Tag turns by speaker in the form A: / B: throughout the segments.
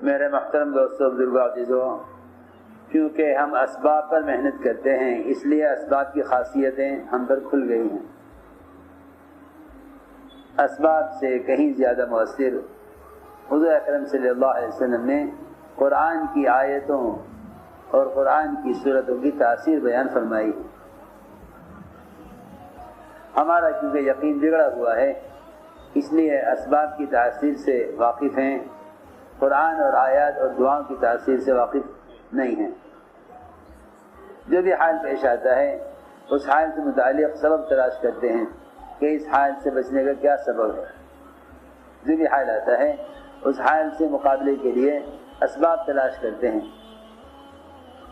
A: میرے محترم دوستوں، بزرگوں، عزیزوں، کیونکہ ہم اسباب پر محنت کرتے ہیں اس لیے اسباب کی خاصیتیں ہم پر کھل گئی ہیں۔ اسباب سے کہیں زیادہ مؤثر حضور اکرم صلی اللہ علیہ وسلم نے قرآن کی آیتوں اور قرآن کی صورتوں کی تاثیر بیان فرمائی۔ ہمارا کیونکہ یقین بگڑا ہوا ہے اس لیے اسباب کی تاثیر سے واقف ہیں، قرآن اور آیات اور دعاؤں کی تاثیر سے واقف نہیں ہیں۔ جو بھی حال پیش آتا ہے اس حال سے متعلق سبب تلاش کرتے ہیں کہ اس حال سے بچنے کا کیا سبب ہے۔ جو بھی حال آتا ہے اس حال سے مقابلے کے لیے اسباب تلاش کرتے ہیں۔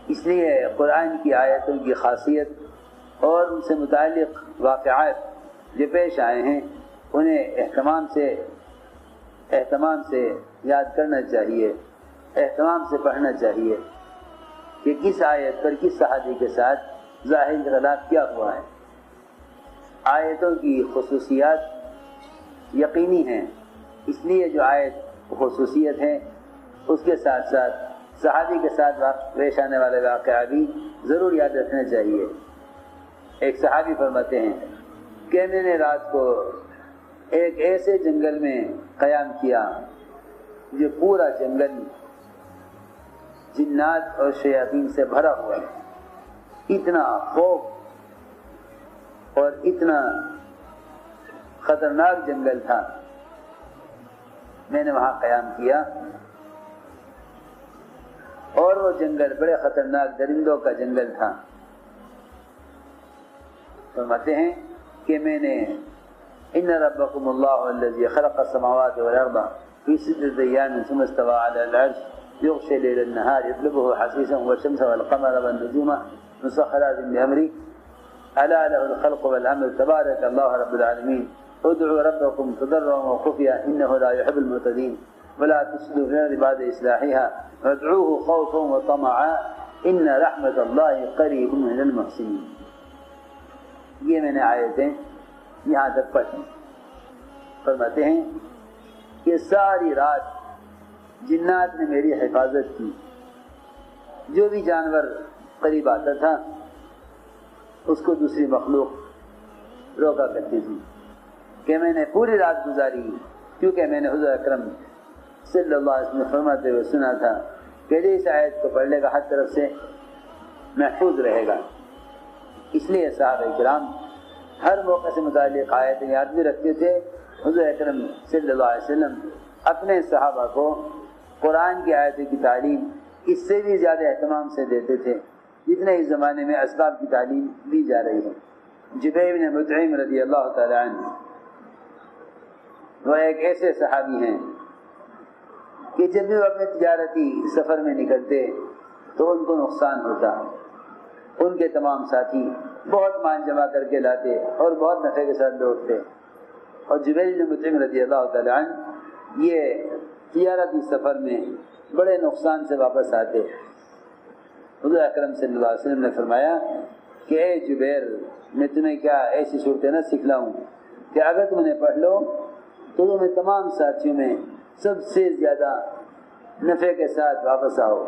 A: اس لیے قرآن کی آیتوں کی خاصیت اور ان سے متعلق واقعات جو پیش آئے ہیں انہیں اہتمام سے یاد کرنا چاہیے، اہتمام سے پڑھنا چاہیے کہ کس آیت پر کس صحابی کے ساتھ ظاہر اختلاف کیا ہوا ہے۔ آیتوں کی خصوصیات یقینی ہیں، اس لیے جو آیت خصوصیت ہے اس کے ساتھ ساتھ صحابی کے ساتھ پیش آنے والے واقعہ بھی ضرور یاد رکھنا چاہیے۔ ایک صحابی فرماتے ہیں کہ میں نے رات کو ایک ایسے جنگل میں قیام کیا جو پورا جنگل جنات اور شیاطین سے بھرا ہوا ہے، اتنا خوف اور اتنا خطرناک جنگل تھا۔ میں نے وہاں قیام کیا اور وہ جنگل بڑے خطرناک درندوں کا جنگل تھا۔ فرماتے ہیں کہ میں نے ان ربکم اللہ الذی خلق السماوات والارض فی ستۃ ایام ثم استوى علی العرش یغشی الليل النهار یطلبه حثیثا والشمس والقمر والنجوم مسخرات بأمره الا له الخلق والامر تبارک اللہ رب العالمین ادعوا ربکم تضرعا وخفیا انه لا يحب المعتدین ولا تفسدوا في الارض بعد اصلاحها وادعوه خوفا وطمعا ان رحمت اللہ قریب من المحسنین۔ یہ میں نے آیتیں یہاں تک پڑھی۔ فرماتے ہیں کہ ساری رات جنات نے میری حفاظت کی، جو بھی جانور قریب آتا تھا اس کو دوسری مخلوق روکا کرتی تھی کہ میں نے پوری رات گزاری، کیونکہ میں نے حضور اکرم صلی اللہ علیہ وسلم فرماتے ہوئے سنا تھا کہ اس آیت کو پڑھنے کا ہر طرف سے محفوظ رہے گا۔ اس لیے صحابہ کرام ہر موقع سے متعلق آیتیں یاد بھی رکھتے تھے۔ حضور اکرم صلی اللہ علیہ وسلم اپنے صحابہ کو قرآن کی آیتوں کی تعلیم اس سے بھی زیادہ اہتمام سے دیتے تھے جتنے اس زمانے میں اسباب کی تعلیم دی جا رہی ہے۔ جبیر بن مطعم رضی اللہ تعالی عنہ وہ ایک ایسے صحابی ہیں کہ جب بھی وہ اپنے تجارتی سفر میں نکلتے تو ان کو نقصان ہوتا، ان کے تمام ساتھی بہت مال جمع کر کے لاتے اور بہت نفع کے ساتھ لوٹتے، اور جبیر بن مطعم رضی اللہ تعالی عنہ یہ تجارتی سفر میں بڑے نقصان سے واپس آتے۔ حضور اکرم صلی اللہ علیہ وسلم نے فرمایا کہ اے جبیر، میں تمہیں کیا ایسی صورتیں نہ سکھلاؤں کہ اگر تم انہیں پڑھ لو تو تمہیں تمام ساتھیوں میں سب سے زیادہ نفع کے ساتھ واپس آؤ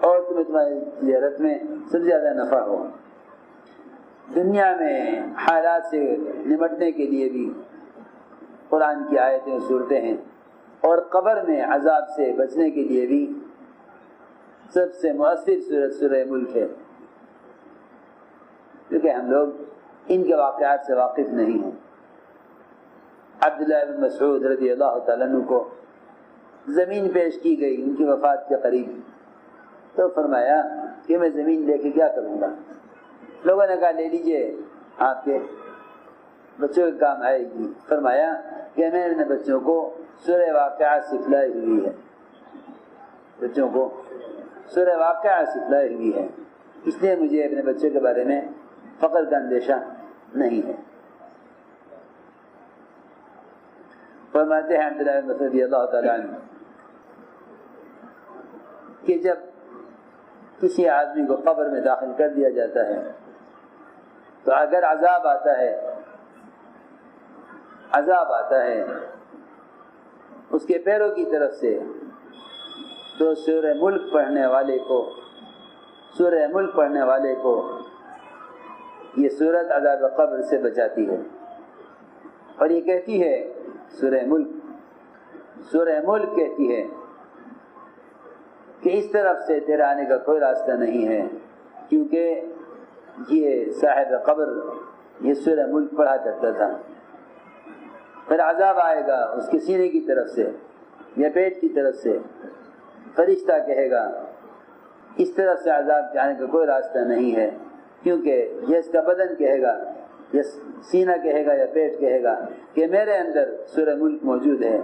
A: اور تمہیں تمہاری تجارت میں سب سے زیادہ نفع ہو۔ دنیا میں حالات سے نمٹنے کے لیے بھی قرآن کی آیتیں و صورتیں ہیں، اور قبر میں عذاب سے بچنے کے لیے بھی سب سے مؤثر سورت سورہ ملک ہے، کیونکہ ہم لوگ ان کے واقعات سے واقف نہیں ہیں۔ عبداللہ بن مسعود رضی اللہ تعالیٰ عنہ کو زمین پیش کی گئی ان کی وفات کے قریب، تو فرمایا کہ میں زمین لے کے کیا کروں گا؟ لوگوں نے کہا لے لیجئے، آپ کے بچوں کے کام آئے گی۔ فرمایا کہ میں نے بچوں کو سورہ واقعہ سکھلائی ہوئی ہے، بچوں کو سورہ واقعہ سکھلائی ہوئی ہے، اس لیے مجھے اپنے بچوں کے بارے میں فقر کا اندیشہ نہیں ہے۔ فرماتے ہیں عبداللہ بن مسعود رضی اللہ تعالیٰ عنہ کہ جب کسی آدمی کو قبر میں داخل کر دیا جاتا ہے تو اگر عذاب آتا ہے اس کے پیروں کی طرف سے تو سورہ ملک پڑھنے والے کو یہ سورت عذاب قبر سے بچاتی ہے۔ اور یہ کہتی ہے سورہ ملک کہتی ہے کہ اس طرف سے تیرے آنے کا کوئی راستہ نہیں ہے، کیونکہ یہ صاحب قبر یہ سورہ ملک پڑھا کرتا تھا۔ پھر عذاب آئے گا اس کے سینے کی طرف سے یا پیٹ کی طرف سے، فرشتہ کہے گا اس طرف سے عذاب کے آنے کا کوئی راستہ نہیں ہے، کیونکہ یہ اس کا بدن کہے گا یا سینہ کہے گا یا پیٹ کہے گا کہ میرے اندر سورہ ملک موجود ہے،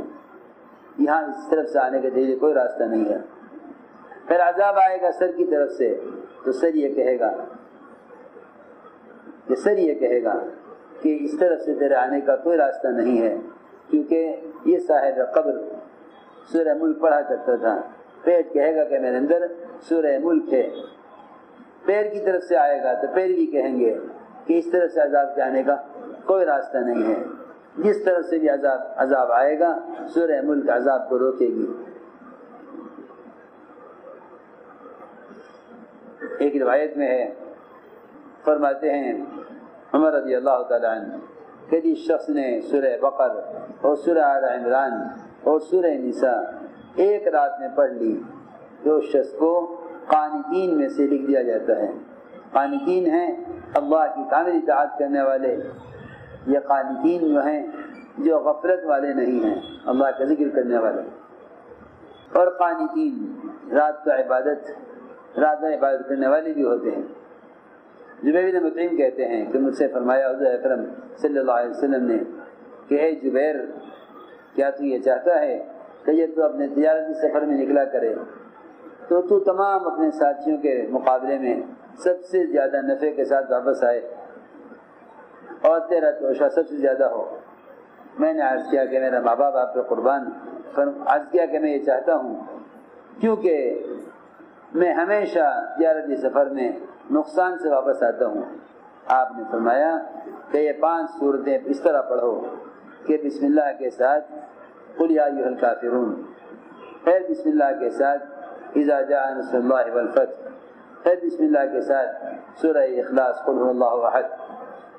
A: یہاں اس طرف سے آنے کے لیے کوئی راستہ نہیں ہے۔ پھر عذاب آئے گا سر کی طرف سے، تو سر یہ کہے گا کہ اس طرف سے تیرے آنے کا کوئی راستہ نہیں ہے، کیونکہ یہ صاحب قبر سورہ ملک پڑھا کرتا تھا۔ پیٹ کہے گا کہ میرے اندر سورہ ملک ہے۔ پیر کی طرف سے آئے گا تو پیر بھی کہیں گے کہ اس طرف سے عذاب کے آنے کا کوئی راستہ نہیں ہے۔ جس طرف سے بھی عذاب آئے گا سورہ ملک عذاب کو روکے گی۔ ایک روایت میں ہے، فرماتے ہیں عمر رضی اللہ تعالیٰ عنہ کہ جس شخص نے سورہ بقر اور سورہ آل عمران اور سورہ نساء ایک رات میں پڑھ لی تو اس شخص کو قانتین میں سے لکھ دیا جاتا ہے۔ قانتین ہیں اللہ کی کامل اطاعت کرنے والے، یہ قانتین جو ہیں جو غفلت والے نہیں ہیں، اللہ کا ذکر کرنے والے۔ اور قانتین رات میں عبادت کرنے والے بھی ہوتے ہیں۔ جبیر بن مطعم کہتے ہیں کہ مجھ سے فرمایا حضور اکرم صلی اللہ علیہ وسلم نے کہ اے جبیر، کیا تو یہ چاہتا ہے کہ جب تو اپنے تجارتی سفر میں نکلا کرے تو تمام اپنے ساتھیوں کے مقابلے میں سب سے زیادہ نفع کے ساتھ واپس آئے اور تیرا توشہ سب سے زیادہ ہو؟ میں نے عرض کیا کہ میرا ماں باپ آپ پہ قربان، عرض کیا کہ میں یہ چاہتا ہوں کیونکہ میں ہمیشہ تجارتی سفر میں نقصان سے واپس آتا ہوں۔ آپ نے فرمایا کہ یہ 5 سورتیں اس طرح پڑھو کہ بسم اللہ کے ساتھ قل یا ایھا الکافرون، پھر بسم اللہ کے ساتھ اذا جاء نصر اللہ والفتح، پھر بسم اللہ کے ساتھ سورہ اخلاص قل هو اللہ احد،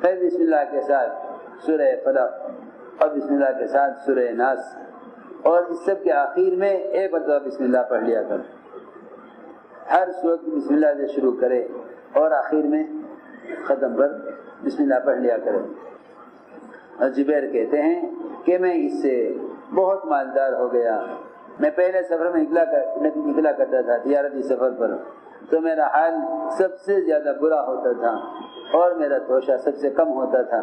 A: پھر بسم اللہ کے ساتھ سورہ فلق اور بسم اللہ کے ساتھ سورہ ناس، اور اس سب کے آخر میں ایک مرتبہ بسم اللہ پڑھ لیا کر۔ ہر سورت بسم اللہ سے شروع کرے اور آخر میں ختم پر بسم اللہ پڑھ لیا کرے۔ اور جبیر کہتے ہیں کہ میں اس سے بہت مالدار ہو گیا۔ میں پہلے سفر میں نکلا کرتا تھا تجارتی سفر پر، تو میرا حال سب سے زیادہ برا ہوتا تھا اور میرا توشہ سب سے کم ہوتا تھا،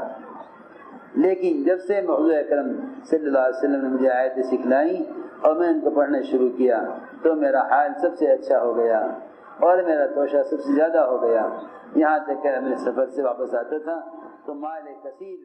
A: لیکن جب سے حضور اکرم صلی اللہ علیہ وسلم نے مجھے آیتیں سکھلائیں اور میں ان کو پڑھنا شروع کیا تو میرا حال سب سے اچھا ہو گیا اور میرا توشہ سب سے زیادہ ہو گیا، یہاں تک کہ میں سفر سے واپس آتا تھا تو مال کثیر